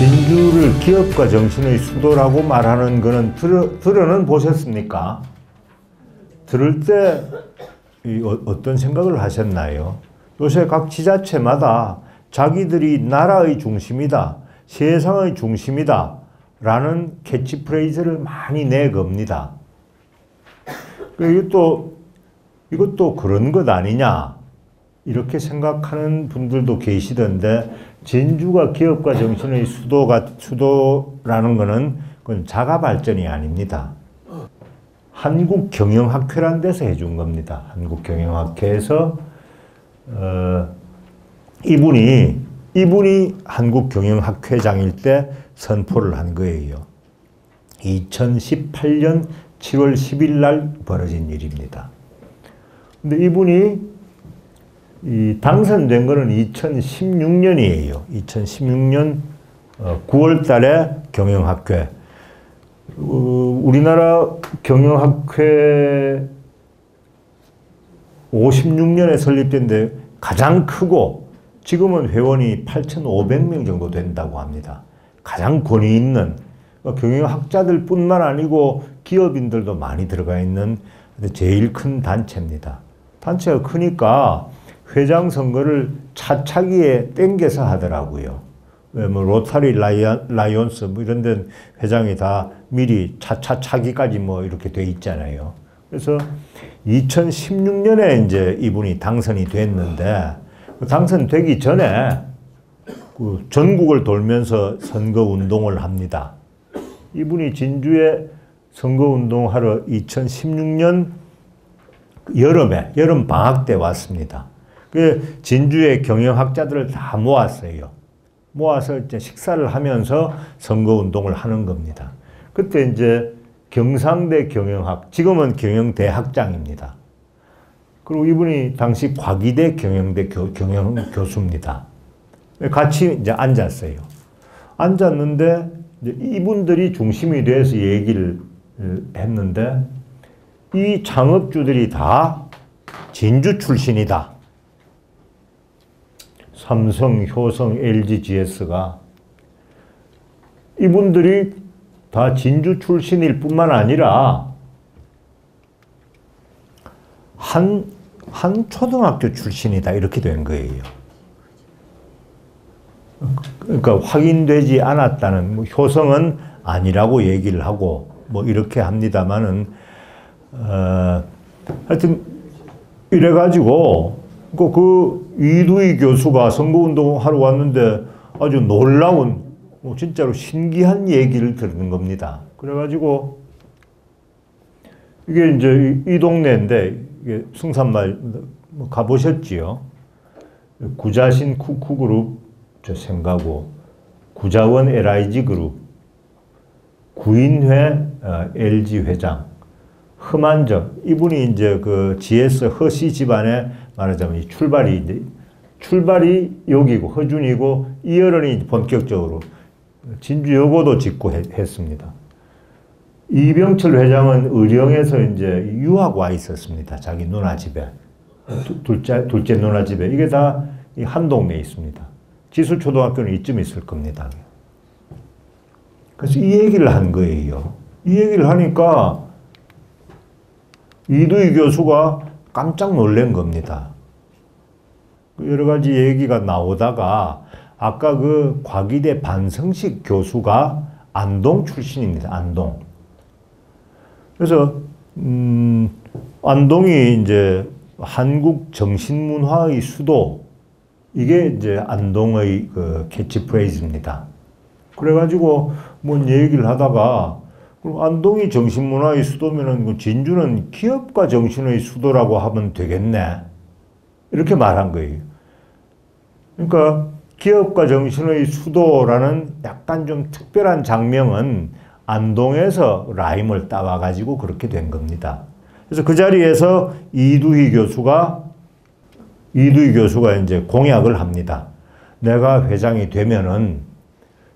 진주를 기업가 정신의 수도라고 말하는 거는 들어는 보셨습니까? 들을 때 어떤 생각을 하셨나요? 요새 각 지자체마다 자기들이 나라의 중심이다, 세상의 중심이다 라는 캐치프레이즈를 많이 내겁니다. 이것도 그런 것 아니냐 이렇게 생각하는 분들도 계시던데, 진주가 기업가 정신의 수도라는 것은 그건 자가 발전이 아닙니다. 한국경영학회라는 데서 해준 겁니다. 한국경영학회에서 이분이 한국경영학회장일 때 선포를 한 거예요. 2018년 7월 10일 날 벌어진 일입니다. 근데 이분이 당선된 거는 2016년이에요. 2016년 9월 달에 경영학회. 우리나라 경영학회 56년에 설립된데 가장 크고 지금은 회원이 8,500명 정도 된다고 합니다. 가장 권위 있는 경영학자들 뿐만 아니고 기업인들도 많이 들어가 있는 제일 큰 단체입니다. 단체가 크니까 회장 선거를 차차기에 땡겨서 하더라고요. 왜 뭐 로타리 라이온스 뭐 이런 데는 회장이 다 미리 차차기까지 뭐 이렇게 돼 있잖아요. 그래서 2016년에 이제 이분이 당선이 됐는데, 당선되기 전에 그 전국을 돌면서 선거 운동을 합니다. 이분이 진주에 선거 운동하러 2016년 여름 방학 때 왔습니다. 그 진주의 경영학자들을 다 모았어요. 모아서 이제 식사를 하면서 선거 운동을 하는 겁니다. 그때 이제 경상대 경영학, 지금은 경영대학장입니다. 그리고 이분이 당시 과기대 경영대 경영교수입니다. 같이 이제 앉았어요. 앉았는데 이제 이분들이 중심이 돼서 얘기를 했는데, 이 창업주들이 다 진주 출신이다. 삼성, 효성, LG, GS가 이분들이 다 진주 출신일 뿐만 아니라 한 초등학교 출신이다 이렇게 된 거예요. 그러니까 확인되지 않았다는, 뭐 효성은 아니라고 얘기를 하고 뭐 이렇게 합니다만은 하여튼 이래가지고 그 이두희 교수가 선거운동하러 왔는데 아주 놀라운, 진짜로 신기한 얘기를 들은 겁니다. 그래가지고 이게 이제 이 동네인데, 이게 승산마을 가보셨지요? 구자신 쿠쿠그룹 생가고, 구자원 LIG 그룹, 구인회 LG 회장, 흠한정, 이분이 이제 그 GS 허씨 집안의 말하자면 출발이 여기고 허준이고, 이어른이 본격적으로 진주여고도 짓고 했습니다. 이병철 회장은 의령에서 이제 유학 와 있었습니다. 자기 누나 집에. 둘째 누나 집에. 이게 다 한 동네에 있습니다. 지수초등학교는 이쯤 있을 겁니다. 그래서 이 얘기를 한 거예요. 이 얘기를 하니까 이두희 교수가 깜짝 놀란 겁니다. 여러 가지 얘기가 나오다가 아까 그 과기대 반성식 교수가 안동 출신입니다. 안동. 그래서 안동이 이제 한국 정신문화의 수도, 이게 이제 안동의 그 캐치프레이즈입니다. 그래가지고 뭔 얘기를 하다가, 그럼 안동이 정신문화의 수도면은 진주는 기업가 정신의 수도라고 하면 되겠네, 이렇게 말한 거예요. 그러니까 기업가 정신의 수도라는 약간 좀 특별한 장명은 안동에서 라임을 따와가지고 그렇게 된 겁니다. 그래서 그 자리에서 이두희 교수가 이제 공약을 합니다. 내가 회장이 되면은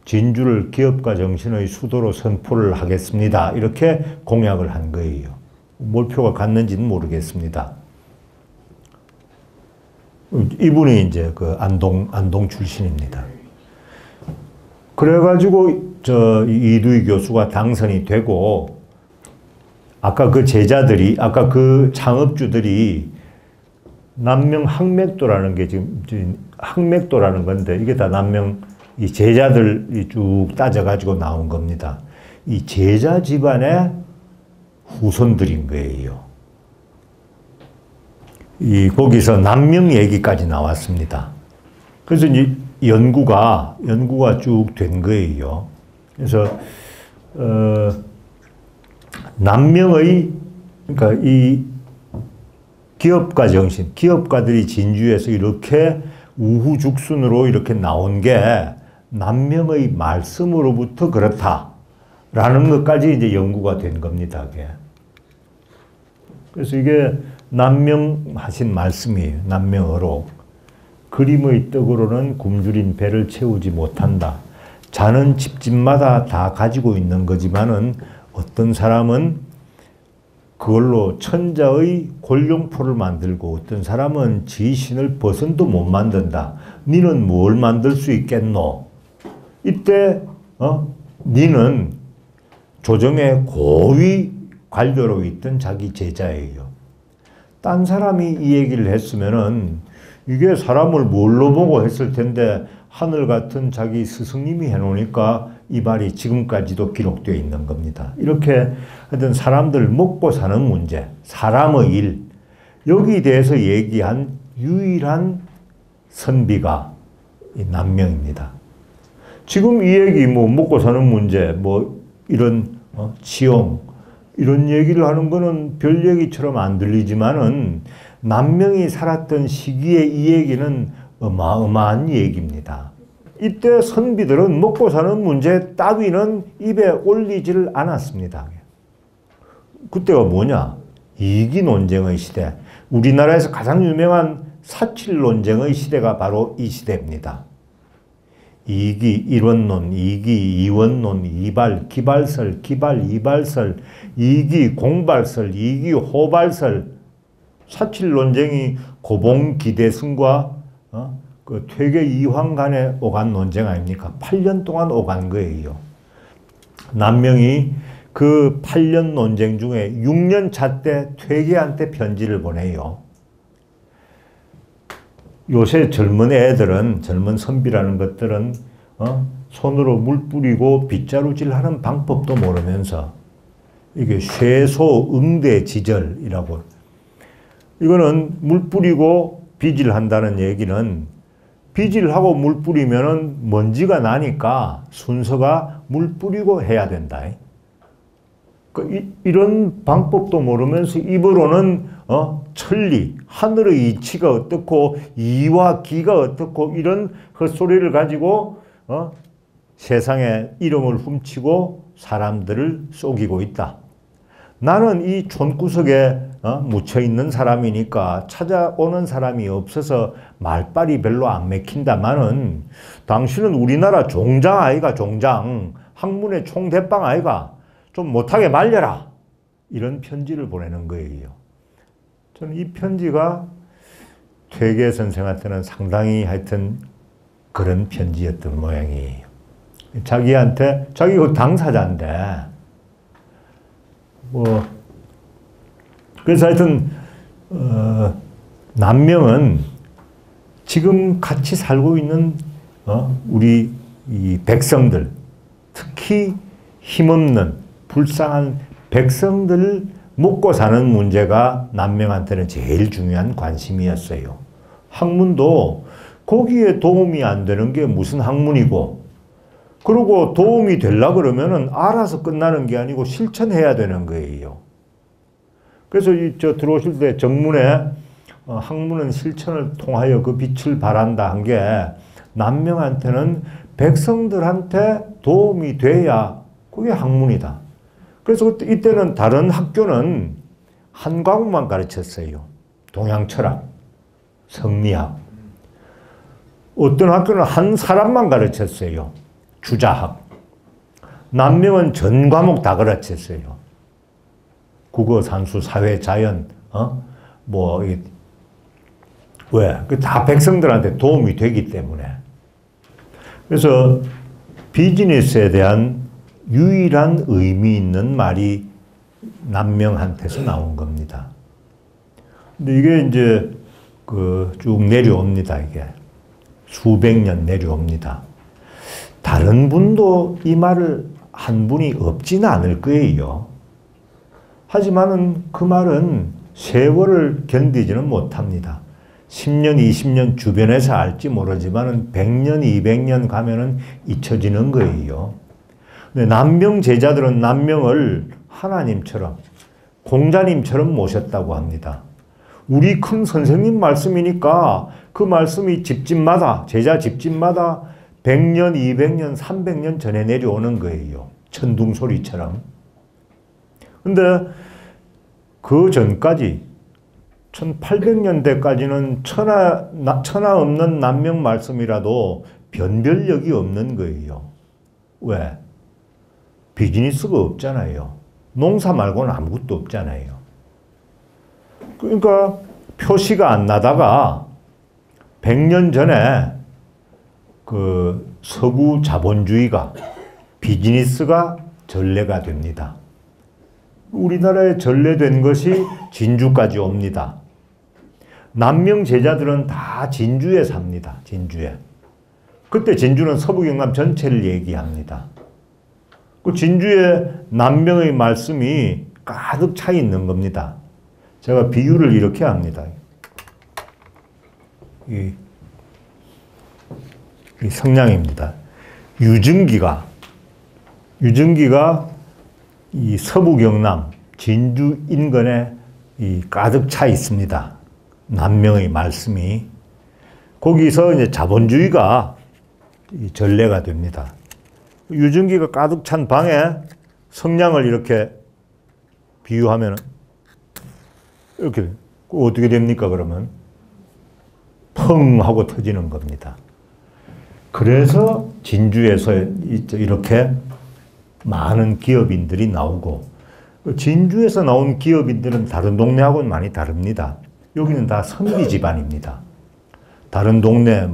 진주를 기업가 정신의 수도로 선포를 하겠습니다. 이렇게 공약을 한 거예요. 몰표가 갔는지는 모르겠습니다. 이분이 이제 그 안동 출신입니다. 그래가지고 이두희 교수가 당선이 되고, 아까 그 제자들이, 아까 그 창업주들이 남명 항맥도라는 게 지금 항맥도라는 건데, 이게 다 남명 이 제자들이 쭉 따져가지고 나온 겁니다. 이 제자 집안의 후손들인 거예요. 거기서 남명 얘기까지 나왔습니다. 그래서 이제 연구가 쭉 된 거예요. 그래서 남명의, 그러니까 이 기업가 정신, 기업가들이 진주에서 이렇게 우후죽순으로 이렇게 나온 게 남명의 말씀으로부터 그렇다라는 것까지 이제 연구가 된 겁니다. 그래서 이게 남명하신 말씀이에요. 남명어로. 그림의 떡으로는 굶주린 배를 채우지 못한다. 자는 집집마다 다 가지고 있는 거지만은 어떤 사람은 그걸로 천자의 골룡포를 만들고 어떤 사람은 지신을 버선도 못 만든다. 니는 뭘 만들 수 있겠노? 이때 니는 조정의 고위 관료로 있던 자기 제자예요. 딴 사람이 이 얘기를 했으면은 이게 사람을 뭘로 보고 했을 텐데 하늘 같은 자기 스승님이 해놓으니까 이 말이 지금까지도 기록되어 있는 겁니다. 이렇게 하여튼 사람들 먹고 사는 문제, 사람의 일, 여기에 대해서 얘기한 유일한 선비가 이 남명입니다. 지금 이 얘기 뭐 먹고 사는 문제, 뭐 이런 지용, 이런 얘기를 하는 거는 별 얘기처럼 안 들리지만은 남명이 살았던 시기에 이 얘기는 어마어마한 얘기입니다. 이때 선비들은 먹고 사는 문제 따위는 입에 올리지를 않았습니다. 그때가 뭐냐? 이기 논쟁의 시대. 우리나라에서 가장 유명한 사칠 논쟁의 시대가 바로 이 시대입니다. 이기 일원론, 이기 이원론, 이발 기발설, 기발 이발설, 이기 공발설, 이기 호발설. 사칠 논쟁이 고봉 기대승과 그 퇴계 이황 간에 오간 논쟁 아닙니까? 8년 동안 오간 거예요. 남명이 그 8년 논쟁 중에 6년 차 때 퇴계한테 편지를 보내요. 요새 젊은 애들은, 젊은 선비라는 것들은 손으로 물 뿌리고 빗자루질 하는 방법도 모르면서 이게 쇠소응대지절이라고, 이거는 물 뿌리고 빗질한다는 얘기는 빗질하고 물 뿌리면은 먼지가 나니까 순서가 물 뿌리고 해야 된다. 이런 방법도 모르면서 입으로는 천리, 하늘의 이치가 어떻고 이와 기가 어떻고 이런 헛소리를 가지고 세상에 이름을 훔치고 사람들을 속이고 있다. 나는 이 촌구석에 묻혀있는 사람이니까 찾아오는 사람이 없어서 말빨이 별로 안 맥힌다마는 당신은 우리나라 종장 아이가, 종장. 학문의 총대빵 아이가. 좀 못하게 말려라. 이런 편지를 보내는 거예요. 저는 이 편지가 퇴계 선생한테는 상당히 하여튼 그런 편지였던 모양이에요. 자기한테, 자기가 당사자인데, 그래서 하여튼, 남명은 지금 같이 살고 있는, 우리 이 백성들, 특히 힘없는, 불쌍한 백성들을 먹고 사는 문제가 남명한테는 제일 중요한 관심이었어요. 학문도 거기에 도움이 안 되는 게 무슨 학문이고, 그리고 도움이 되려고 그러면은 알아서 끝나는 게 아니고 실천해야 되는 거예요. 그래서 들어오실 때 정문에 학문은 실천을 통하여 그 빛을 발한다 한 게 남명한테는 백성들한테 도움이 돼야 그게 학문이다. 그래서 이때는 다른 학교는 한 과목만 가르쳤어요. 동양철학, 성리학. 어떤 학교는 한 사람만 가르쳤어요. 주자학. 남명은 전 과목 다 가르쳤어요. 국어, 산수, 사회, 자연, 왜? 다 백성들한테 도움이 되기 때문에. 그래서 비즈니스에 대한 유일한 의미 있는 말이 남명한테서 나온 겁니다. 근데 이게 이제 쭉 내려옵니다. 이게 수백 년 내려옵니다. 다른 분도 이 말을 한 분이 없지는 않을 거예요. 하지만은 그 말은 세월을 견디지는 못합니다. 10년, 20년 주변에서 알지 모르지만은 100년, 200년 가면은 잊혀지는 거예요. 근데 남명 제자들은 남명을 하나님처럼, 공자님처럼 모셨다고 합니다. 우리 큰 선생님 말씀이니까 그 말씀이 집집마다, 제자 집집마다 100년, 200년, 300년 전에 내려오는 거예요. 천둥소리처럼. 근데 그 전까지 1800년대까지는 천하 없는 남명 말씀이라도 변별력이 없는 거예요. 왜? 비즈니스가 없잖아요. 농사 말고는 아무것도 없잖아요. 그러니까 표시가 안 나다가 100년 전에 그 서구 자본주의가, 비즈니스가 전례가 됩니다. 우리나라에 전례된 것이 진주까지 옵니다. 남명 제자들은 다 진주에 삽니다. 진주에. 그때 진주는 서부경남 전체를 얘기합니다. 그 진주에 남명의 말씀이 가득 차 있는 겁니다. 제가 비유를 이렇게 합니다. 이 성냥입니다. 유증기가 이 서부 경남 진주 인근에 가득 차 있습니다. 남명의 말씀이. 거기서 이제 자본주의가 전례가 됩니다. 유증기가 가득 찬 방에 성냥을 이렇게 비유하면 이렇게 어떻게 됩니까? 그러면 펑 하고 터지는 겁니다. 그래서 진주에서 이렇게 많은 기업인들이 나오고, 진주에서 나온 기업인들은 다른 동네하고는 많이 다릅니다. 여기는 다 선비 집안입니다. 다른 동네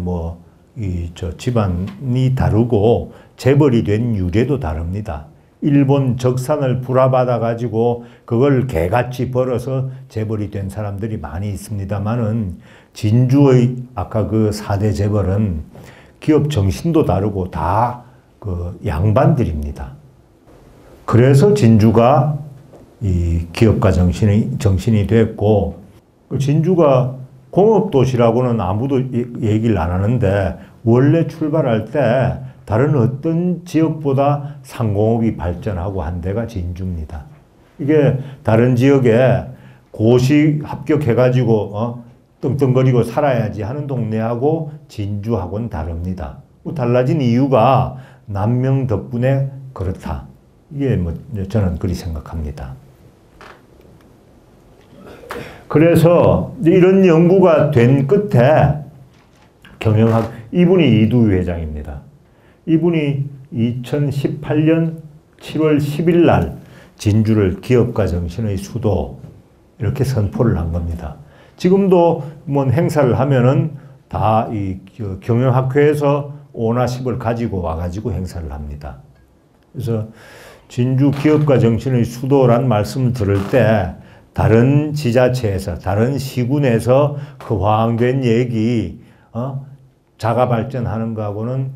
집안이 다르고 재벌이 된 유래도 다릅니다. 일본 적산을 불화받아 가지고 그걸 개같이 벌어서 재벌이 된 사람들이 많이 있습니다만은, 진주의 아까 그 4대 재벌은 기업 정신도 다르고 다 그 양반들입니다. 그래서 진주가 이 기업가 정신이 됐고, 진주가 공업도시라고는 아무도 얘기를 안 하는데, 원래 출발할 때 다른 어떤 지역보다 상공업이 발전하고 한 데가 진주입니다. 이게 다른 지역에 고시 합격해가지고 떵떵거리고 살아야지 하는 동네하고 진주하고는 다릅니다. 달라진 이유가 남명 덕분에 그렇다. 이게 저는 그리 생각합니다. 그래서 이런 연구가 된 끝에 경영학, 이분이 이두희 회장입니다. 이분이 2018년 7월 10일 날 진주를 기업가 정신의 수도 이렇게 선포를 한 겁니다. 지금도 행사를 하면은 다 이 경영학회에서 오너십을 가지고 와가지고 행사를 합니다. 그래서 진주 기업가 정신의 수도란 말씀을 들을 때 다른 지자체에서, 다른 시군에서 그 화항된 얘기, 자가 발전하는 거하고는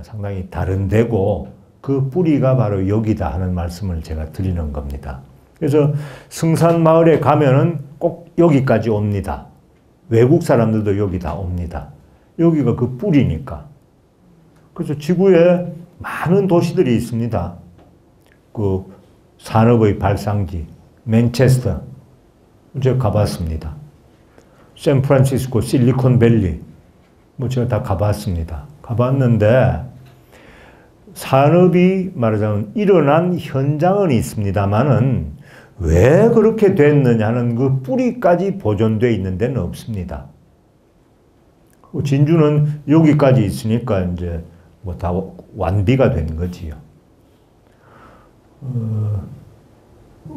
상당히 다른 데고, 그 뿌리가 바로 여기다 하는 말씀을 제가 드리는 겁니다. 그래서 승산마을에 가면은 꼭 여기까지 옵니다. 외국 사람들도 여기 다 옵니다. 여기가 그 뿌리니까. 그래서 지구에 많은 도시들이 있습니다. 그 산업의 발상지, 맨체스터, 제가 가봤습니다. 샌프란시스코, 실리콘밸리, 제가 다 가봤습니다. 가봤는데, 산업이 말하자면 일어난 현장은 있습니다만은 왜 그렇게 됐느냐는 그 뿌리까지 보존되어 있는 데는 없습니다. 진주는 여기까지 있으니까 이제 다 완비가 된 거지요.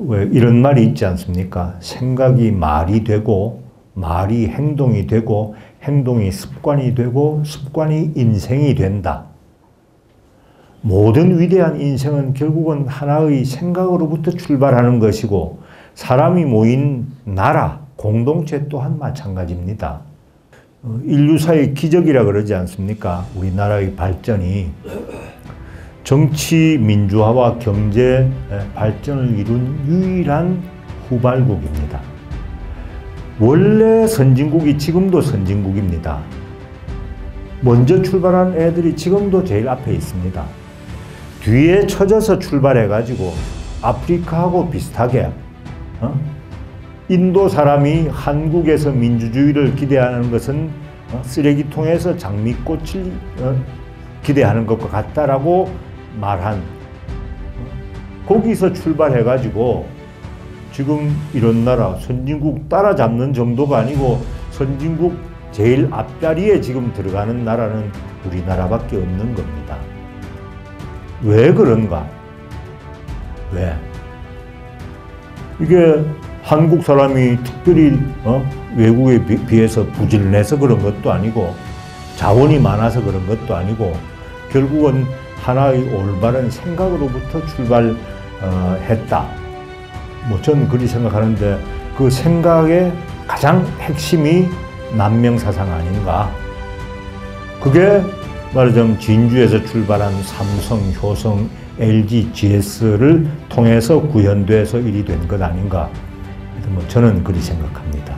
왜 이런 말이 있지 않습니까? 생각이 말이 되고, 말이 행동이 되고, 행동이 습관이 되고, 습관이 인생이 된다. 모든 위대한 인생은 결국은 하나의 생각으로부터 출발하는 것이고 사람이 모인 나라, 공동체 또한 마찬가지입니다. 인류사의 기적이라 그러지 않습니까? 우리나라의 발전이 정치 민주화와 경제 발전을 이룬 유일한 후발국입니다. 원래 선진국이 지금도 선진국입니다. 먼저 출발한 애들이 지금도 제일 앞에 있습니다. 뒤에 쳐져서 출발해가지고 아프리카하고 비슷하게 인도 사람이 한국에서 민주주의를 기대하는 것은 쓰레기통에서 장미꽃을 기대하는 것과 같다라고 말한 거기서 출발해가지고 지금 이런 나라 선진국 따라잡는 정도가 아니고 선진국 제일 앞자리에 지금 들어가는 나라는 우리나라밖에 없는 겁니다. 왜 그런가? 왜? 이게 한국 사람이 특별히 외국에 비해서 부지런해서 그런 것도 아니고 자원이 많아서 그런 것도 아니고 결국은 하나의 올바른 생각으로부터 출발했다. 저는 그리 생각하는데 그 생각의 가장 핵심이 난명사상 아닌가. 그게 말하자면 진주에서 출발한 삼성, 효성, LG, GS를 통해서 구현돼서 일이 된 것 아닌가. 저는 그리 생각합니다.